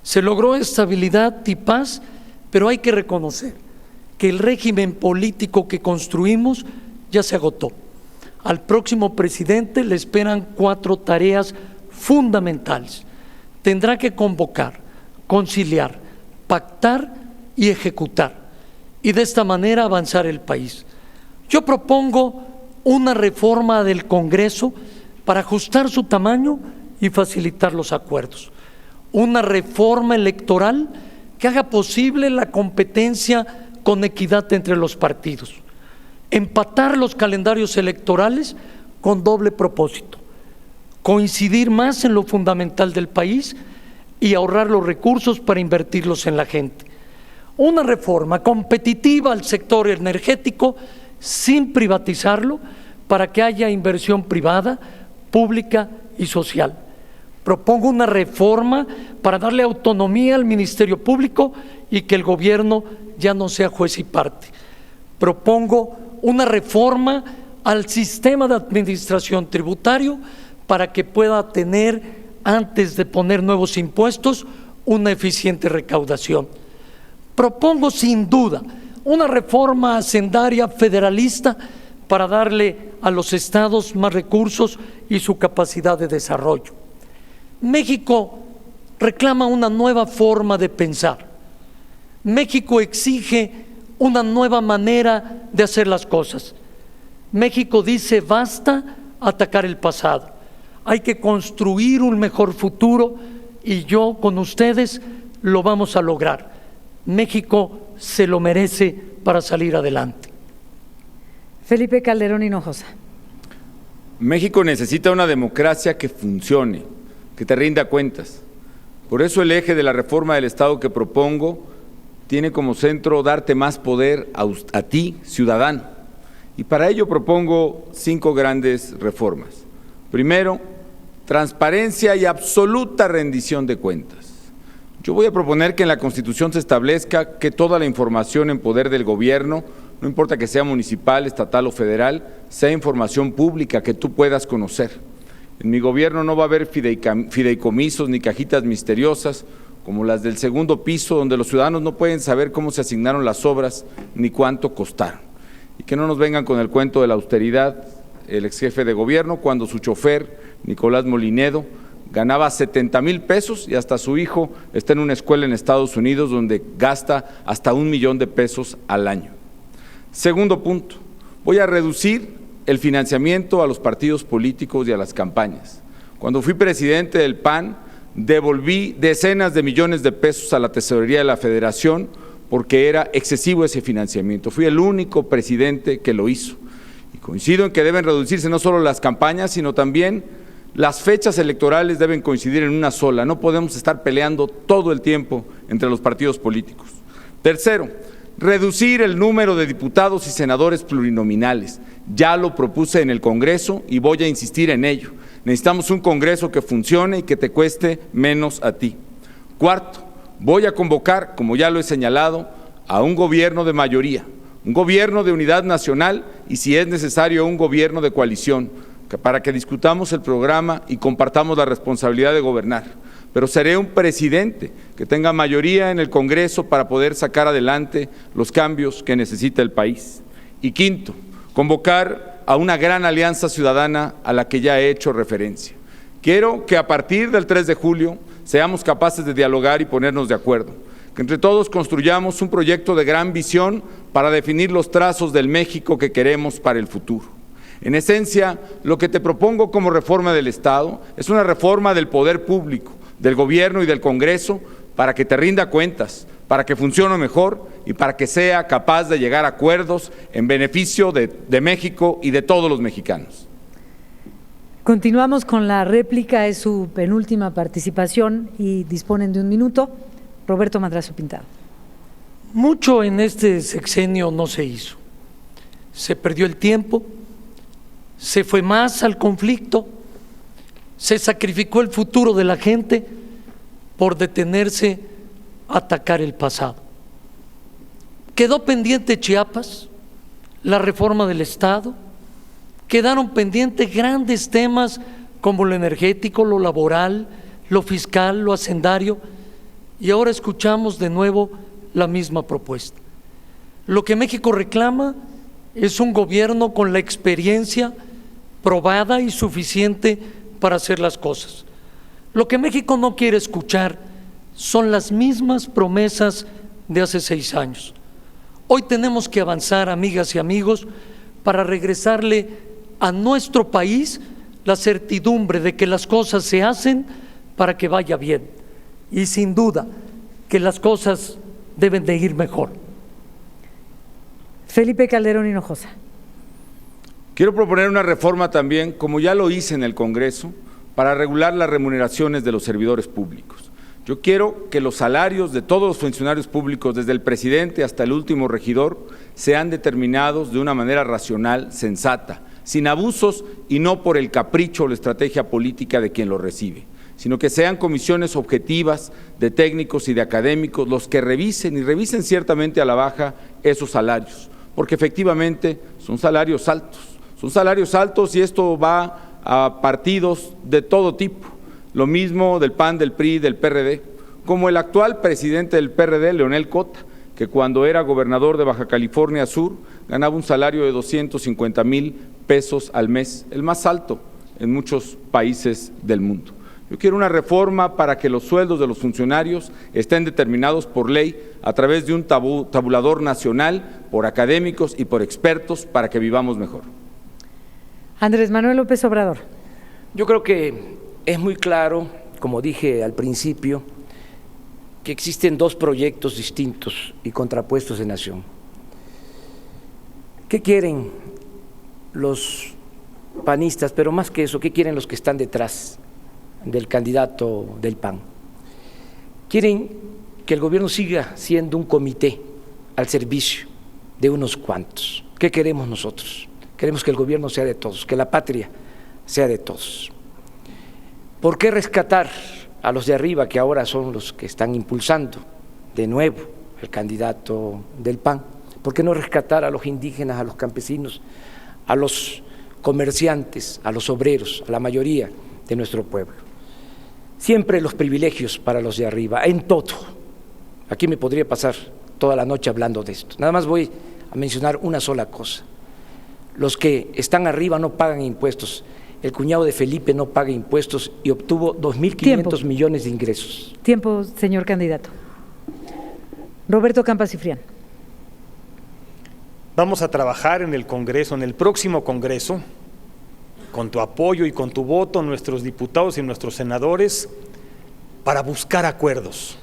se logró estabilidad y paz, pero hay que reconocer que el régimen político que construimos ya se agotó. Al próximo presidente le esperan 4 tareas fundamentales. Tendrá que convocar, conciliar, pactar y ejecutar, y de esta manera avanzar el país. Yo propongo una reforma del Congreso para ajustar su tamaño y facilitar los acuerdos. Una reforma electoral que haga posible la competencia con equidad entre los partidos. Empatar los calendarios electorales con doble propósito: coincidir más en lo fundamental del país y ahorrar los recursos para invertirlos en la gente. Una reforma competitiva al sector energético sin privatizarlo, para que haya inversión privada, pública y social. Propongo una reforma para darle autonomía al Ministerio Público y que el gobierno ya no sea juez y parte. Propongo una reforma al sistema de administración tributario para que pueda tener, antes de poner nuevos impuestos, una eficiente recaudación. propongo sin duda una reforma hacendaria federalista para darle a los estados más recursos y su capacidad de desarrollo. México reclama una nueva forma de pensar. México exige una nueva manera de hacer las cosas. México dice basta atacar el pasado. Hay que construir un mejor futuro y yo con ustedes lo vamos a lograr. México se lo merece para salir adelante. Felipe Calderón Hinojosa. México necesita una democracia que funcione, que te rinda cuentas. Por eso el eje de la reforma del Estado que propongo tiene como centro darte más poder a ti, ciudadano. Y para ello propongo 5 grandes reformas. Primero, transparencia y absoluta rendición de cuentas. Yo voy a proponer que en la Constitución se establezca que toda la información en poder del gobierno, no importa que sea municipal, estatal o federal, sea información pública que tú puedas conocer. En mi gobierno no va a haber fideicomisos ni cajitas misteriosas como las del segundo piso, donde los ciudadanos no pueden saber cómo se asignaron las obras ni cuánto costaron. Y que no nos vengan con el cuento de la austeridad, el ex jefe de gobierno, cuando su chofer, Nicolás Molinedo, ganaba 70,000 pesos y hasta su hijo está en una escuela en Estados Unidos donde gasta hasta $1 millón al año. Segundo punto, voy a reducir el financiamiento a los partidos políticos y a las campañas. Cuando fui presidente del PAN, devolví decenas de millones de pesos a la tesorería de la Federación porque era excesivo ese financiamiento. Fui el único presidente que lo hizo. Y coincido en que deben reducirse no solo las campañas, sino también las fechas electorales deben coincidir en una sola. No podemos estar peleando todo el tiempo entre los partidos políticos. Tercero, reducir el número de diputados y senadores plurinominales. Ya lo propuse en el Congreso y voy a insistir en ello. Necesitamos un Congreso que funcione y que te cueste menos a ti. Cuarto, voy a convocar, como ya lo he señalado, a un gobierno de mayoría, un gobierno de unidad nacional y, si es necesario, un gobierno de coalición, para que discutamos el programa y compartamos la responsabilidad de gobernar. Pero seré un presidente que tenga mayoría en el Congreso para poder sacar adelante los cambios que necesita el país. Y quinto, convocar a una gran alianza ciudadana a la que ya he hecho referencia. Quiero que a partir del 3 de julio seamos capaces de dialogar y ponernos de acuerdo, que entre todos construyamos un proyecto de gran visión para definir los trazos del México que queremos para el futuro. En esencia, lo que te propongo como reforma del Estado es una reforma del poder público, del gobierno y del Congreso para que te rinda cuentas, para que funcione mejor y para que sea capaz de llegar a acuerdos en beneficio de México y de todos los mexicanos. Continuamos con la réplica, es su penúltima participación y disponen de 1 minuto. Roberto Madrazo Pintado. Mucho en este sexenio no se hizo. Se perdió el tiempo, se fue más al conflicto, se sacrificó el futuro de la gente por detenerse a atacar el pasado. Quedó pendiente Chiapas, la reforma del Estado, quedaron pendientes grandes temas como lo energético, lo laboral, lo fiscal, lo hacendario, y ahora escuchamos de nuevo la misma propuesta. Lo que México reclama es un gobierno con la experiencia probada y suficiente para hacer las cosas. Lo que México no quiere escuchar son las mismas promesas de hace 6 años. Hoy tenemos que avanzar, amigas y amigos, para regresarle a nuestro país la certidumbre de que las cosas se hacen para que vaya bien. Y sin duda que las cosas deben de ir mejor. Felipe Calderón Hinojosa. Quiero proponer una reforma también, como ya lo hice en el Congreso, para regular las remuneraciones de los servidores públicos. Yo quiero que los salarios de todos los funcionarios públicos, desde el presidente hasta el último regidor, sean determinados de una manera racional, sensata, sin abusos y no por el capricho o la estrategia política de quien lo recibe, sino que sean comisiones objetivas de técnicos y de académicos los que revisen y revisen ciertamente a la baja esos salarios, porque efectivamente son salarios altos y esto va a partidos de todo tipo, lo mismo del PAN, del PRI, del PRD, como el actual presidente del PRD, Leonel Cota, que cuando era gobernador de Baja California Sur ganaba un salario de 250,000 pesos al mes, el más alto en muchos países del mundo. Yo quiero una reforma para que los sueldos de los funcionarios estén determinados por ley a través de un tabulador nacional, por académicos y por expertos, para que vivamos mejor. Andrés Manuel López Obrador. Yo creo que es muy claro, como dije al principio, que existen dos proyectos distintos y contrapuestos de nación. ¿Qué quieren los panistas? Pero más que eso, ¿qué quieren los que están detrás del candidato del PAN? Quieren que el gobierno siga siendo un comité al servicio de unos cuantos. ¿Qué queremos nosotros? Queremos que el gobierno sea de todos, que la patria sea de todos. ¿Por qué rescatar a los de arriba, que ahora son los que están impulsando de nuevo el candidato del PAN? ¿Por qué no rescatar a los indígenas, a los campesinos, a los comerciantes, a los obreros, a la mayoría de nuestro pueblo? Siempre los privilegios para los de arriba, en todo. Aquí me podría pasar toda la noche hablando de esto. Nada más voy a mencionar una sola cosa. Los que están arriba no pagan impuestos. El cuñado de Felipe no paga impuestos y obtuvo 2.500 millones de ingresos. Tiempo, señor candidato. Roberto Campa Cifrián. Vamos a trabajar en el Congreso, en el próximo Congreso, con tu apoyo y con tu voto, nuestros diputados y nuestros senadores, para buscar acuerdos,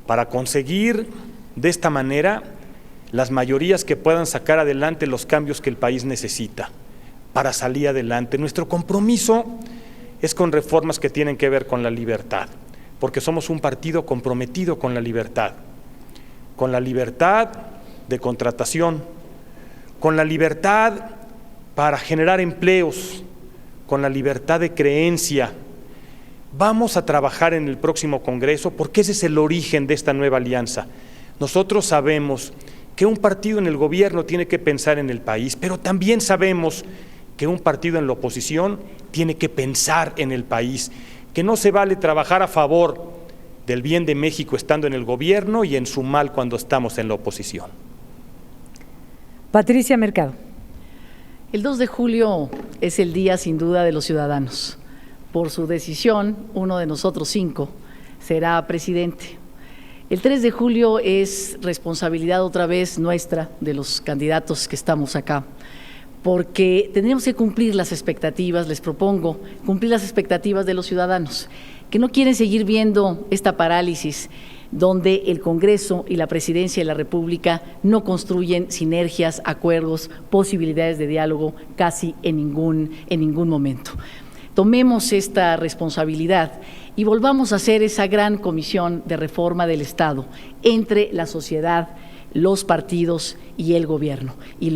para conseguir de esta manera las mayorías que puedan sacar adelante los cambios que el país necesita para salir adelante. Nuestro compromiso es con reformas que tienen que ver con la libertad, porque somos un partido comprometido con la libertad de contratación, con la libertad para generar empleos, con la libertad de creencia. Vamos a trabajar en el próximo Congreso porque ese es el origen de esta nueva alianza. Nosotros sabemos que un partido en el gobierno tiene que pensar en el país, pero también sabemos que un partido en la oposición tiene que pensar en el país, que no se vale trabajar a favor del bien de México estando en el gobierno y en su mal cuando estamos en la oposición. Patricia Mercado. El 2 de julio es el día sin duda de los ciudadanos. Por su decisión, uno de nosotros 5 será presidente. El 3 de julio es responsabilidad otra vez nuestra, de los candidatos que estamos acá, porque tendríamos que cumplir las expectativas, les propongo cumplir las expectativas de los ciudadanos, que no quieren seguir viendo esta parálisis donde el Congreso y la Presidencia de la República no construyen sinergias, acuerdos, posibilidades de diálogo casi en ningún momento. Tomemos esta responsabilidad y volvamos a hacer esa gran comisión de reforma del Estado entre la sociedad, los partidos y el gobierno y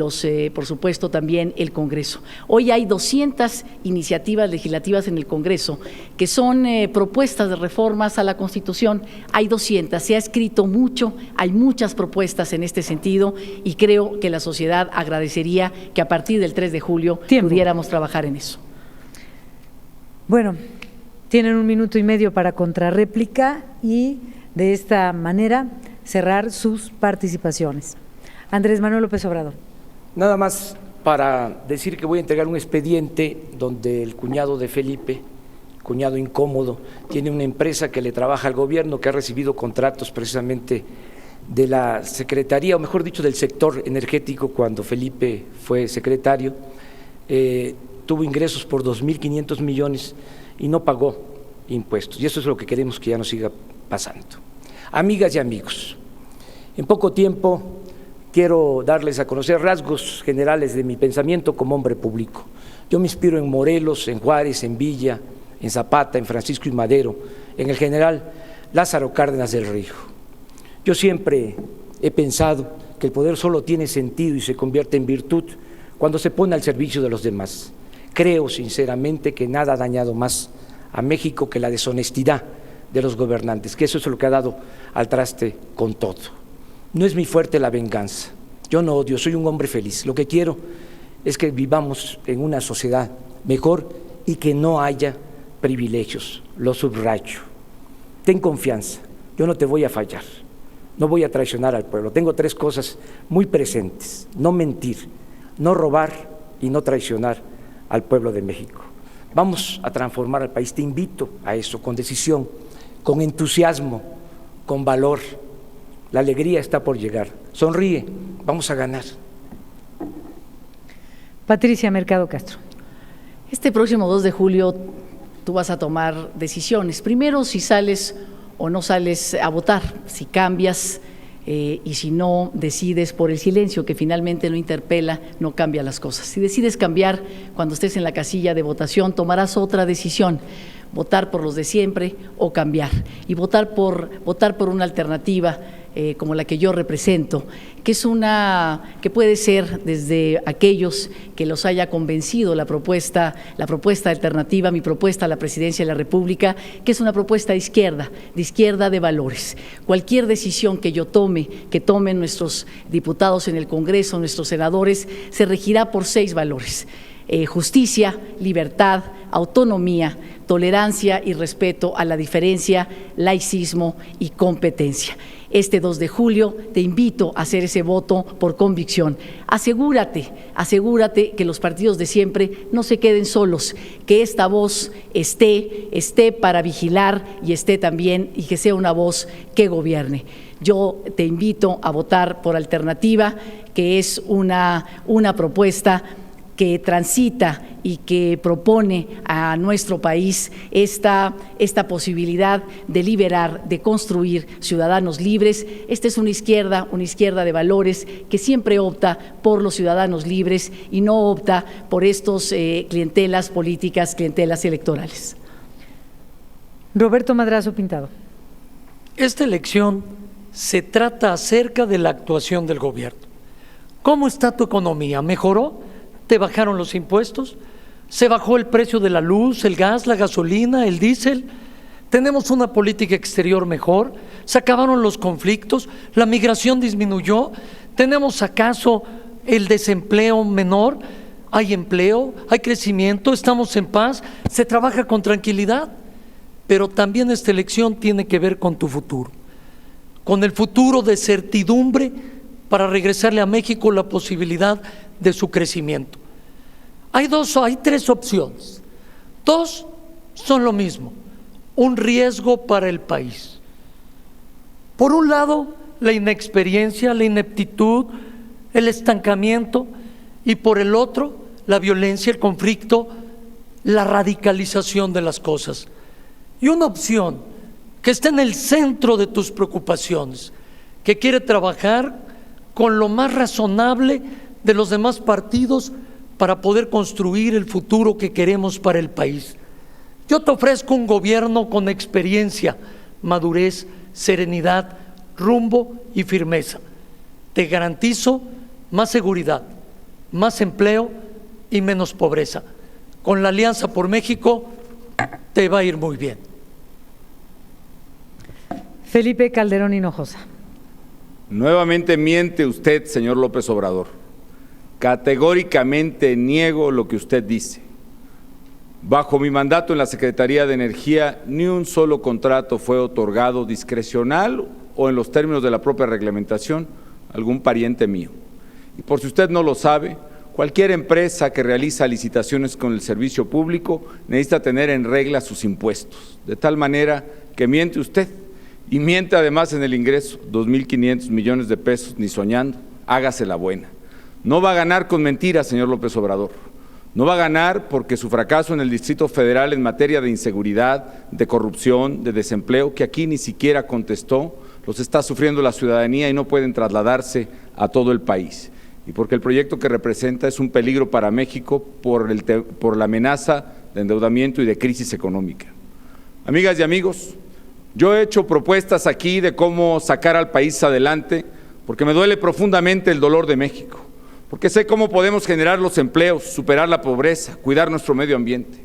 por supuesto también el Congreso. Hoy hay 200 iniciativas legislativas en el Congreso que son propuestas de reformas a la Constitución. Hay 200, se ha escrito mucho, hay muchas propuestas en este sentido y creo que la sociedad agradecería que a partir del 3 de julio pudiéramos trabajar en eso. Bueno, tienen 1 minuto y medio para contrarréplica y de esta manera cerrar sus participaciones. Andrés Manuel López Obrador. Nada más para decir que voy a entregar un expediente donde el cuñado de Felipe, cuñado incómodo, tiene una empresa que le trabaja al gobierno, que ha recibido contratos precisamente de la Secretaría, o mejor dicho, del sector energético cuando Felipe fue secretario. Tuvo ingresos por 2.500 millones y no pagó impuestos. Y eso es lo que queremos que ya no siga pasando. Amigas y amigos, en poco tiempo quiero darles a conocer rasgos generales de mi pensamiento como hombre público. Yo me inspiro en Morelos, en Juárez, en Villa, en Zapata, en Francisco y Madero, en el general Lázaro Cárdenas del Río. Yo siempre he pensado que el poder solo tiene sentido y se convierte en virtud cuando se pone al servicio de los demás. Creo sinceramente que nada ha dañado más a México que la deshonestidad de los gobernantes, que eso es lo que ha dado al traste con todo. No es mi fuerte la venganza, yo no odio, soy un hombre feliz. Lo que quiero es que vivamos en una sociedad mejor y que no haya privilegios, lo subrayo. Ten confianza, yo no te voy a fallar no voy a traicionar al pueblo. Tengo 3 cosas muy presentes: no mentir, no robar y no traicionar al pueblo de México. Vamos a transformar al país. Te invito a eso, con decisión, con entusiasmo, con valor. La alegría está por llegar. Sonríe, vamos a ganar. Patricia Mercado Castro. Este próximo 2 de julio tú vas a tomar decisiones. Primero, si sales o no sales a votar, si cambias y si no decides por el silencio, que finalmente no interpela, no cambia las cosas. Si decides cambiar cuando estés en la casilla de votación, tomarás otra decisión: votar por los de siempre o cambiar, y votar por una alternativa como la que yo represento, que puede ser desde aquellos que los haya convencido la propuesta alternativa, mi propuesta a la presidencia de la República, que es una propuesta de izquierda de valores. Cualquier decisión que yo tome, que tomen nuestros diputados en el Congreso, nuestros senadores, se regirá por 6 valores: justicia, libertad, autonomía, tolerancia y respeto a la diferencia, laicismo y competencia. Este 2 de julio te invito a hacer ese voto por convicción. Asegúrate que los partidos de siempre no se queden solos, que esta voz esté para vigilar y esté también, y que sea una voz que gobierne. Yo te invito a votar por Alternativa, que es una propuesta que transita y que propone a nuestro país esta posibilidad de liberar, de construir ciudadanos libres. Esta es una izquierda de valores que siempre opta por los ciudadanos libres y no opta por estos clientelas políticas, clientelas electorales. Roberto Madrazo Pintado. Esta elección se trata acerca de la actuación del gobierno. ¿Cómo está tu economía? ¿Mejoró? ¿Te bajaron los impuestos? ¿Se bajó el precio de la luz, el gas, la gasolina, el diésel? ¿Tenemos una política exterior mejor? ¿Se acabaron los conflictos? ¿La migración disminuyó? ¿Tenemos acaso el desempleo menor? ¿Hay empleo? ¿Hay crecimiento? ¿Estamos en paz? ¿Se trabaja con tranquilidad? Pero también esta elección tiene que ver con tu futuro, con el futuro de certidumbre para regresarle a México la posibilidad de su crecimiento. Hay 3 opciones. 2 son lo mismo: un riesgo para el país. Por un lado, la inexperiencia, la ineptitud, el estancamiento, y por el otro, la violencia, el conflicto, la radicalización de las cosas. Y una opción que está en el centro de tus preocupaciones, que quiere trabajar con lo más razonable de los demás partidos para poder construir el futuro que queremos para el país. Yo te ofrezco un gobierno con experiencia, madurez, serenidad, rumbo y firmeza. Te garantizo más seguridad, más empleo y menos pobreza. Con la Alianza por México te va a ir muy bien. Felipe Calderón Hinojosa. Nuevamente miente usted, señor López Obrador. Categóricamente niego lo que usted dice. Bajo mi mandato en la Secretaría de Energía, ni un solo contrato fue otorgado discrecional o en los términos de la propia reglamentación a algún pariente mío. Y por si usted no lo sabe, cualquier empresa que realiza licitaciones con el servicio público necesita tener en regla sus impuestos, de tal manera que miente usted, y miente además en el ingreso, 2.500 millones de pesos, ni soñando, hágase la buena. No va a ganar con mentiras, señor López Obrador. No va a ganar porque su fracaso en el Distrito Federal en materia de inseguridad, de corrupción, de desempleo, que aquí ni siquiera contestó, los está sufriendo la ciudadanía y no pueden trasladarse a todo el país. Y porque el proyecto que representa es un peligro para México por la amenaza de endeudamiento y de crisis económica. Amigas y amigos, yo he hecho propuestas aquí de cómo sacar al país adelante porque me duele profundamente el dolor de México. Porque sé cómo podemos generar los empleos, superar la pobreza, cuidar nuestro medio ambiente.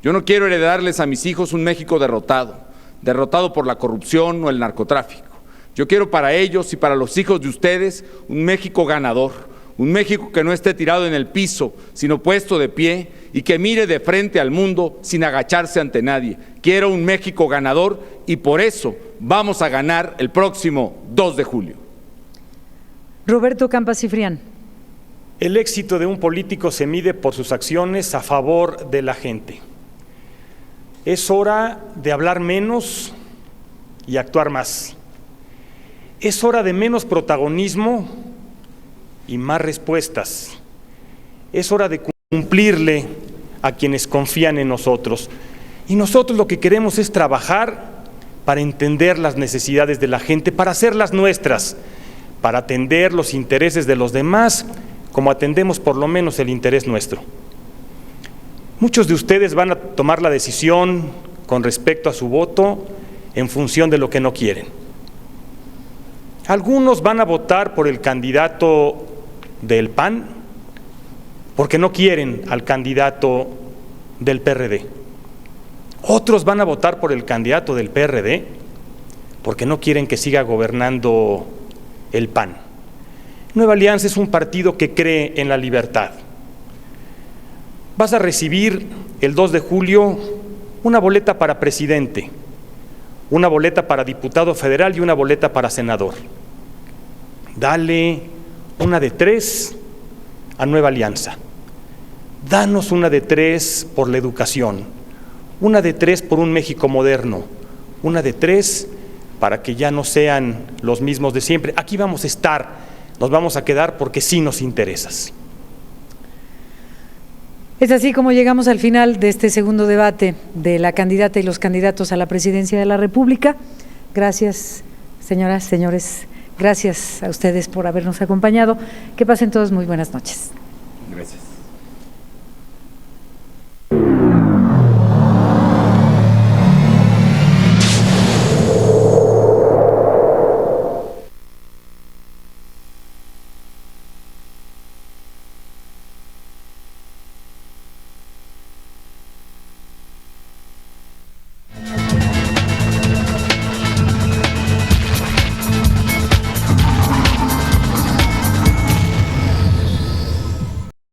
Yo no quiero heredarles a mis hijos un México derrotado por la corrupción o el narcotráfico. Yo quiero para ellos y para los hijos de ustedes un México ganador, un México que no esté tirado en el piso, sino puesto de pie y que mire de frente al mundo sin agacharse ante nadie. Quiero un México ganador y por eso vamos a ganar el próximo 2 de julio. Roberto Campa Cifrián. El éxito de un político se mide por sus acciones a favor de la gente. Es hora de hablar menos y actuar más. Es hora de menos protagonismo y más respuestas. Es hora de cumplirle a quienes confían en nosotros. Y nosotros lo que queremos es trabajar para entender las necesidades de la gente, para hacerlas nuestras, para atender los intereses de los demás, como atendemos por lo menos el interés nuestro. Muchos de ustedes van a tomar la decisión con respecto a su voto en función de lo que no quieren. Algunos van a votar por el candidato del PAN porque no quieren al candidato del PRD. Otros van a votar por el candidato del PRD porque no quieren que siga gobernando el PAN. Nueva Alianza es un partido que cree en la libertad. Vas a recibir el 2 de julio una boleta para presidente, una boleta para diputado federal y una boleta para senador. Dale una de 3 a Nueva Alianza. Danos una de 3 por la educación, una de 3 por un México moderno, una de 3 para que ya no sean los mismos de siempre. Aquí vamos a estar, nos vamos a quedar porque sí nos interesas. Es así como llegamos al final de este segundo debate de la candidata y los candidatos a la presidencia de la República. Gracias, señoras, señores. Gracias a ustedes por habernos acompañado. Que pasen todos muy buenas noches. Gracias.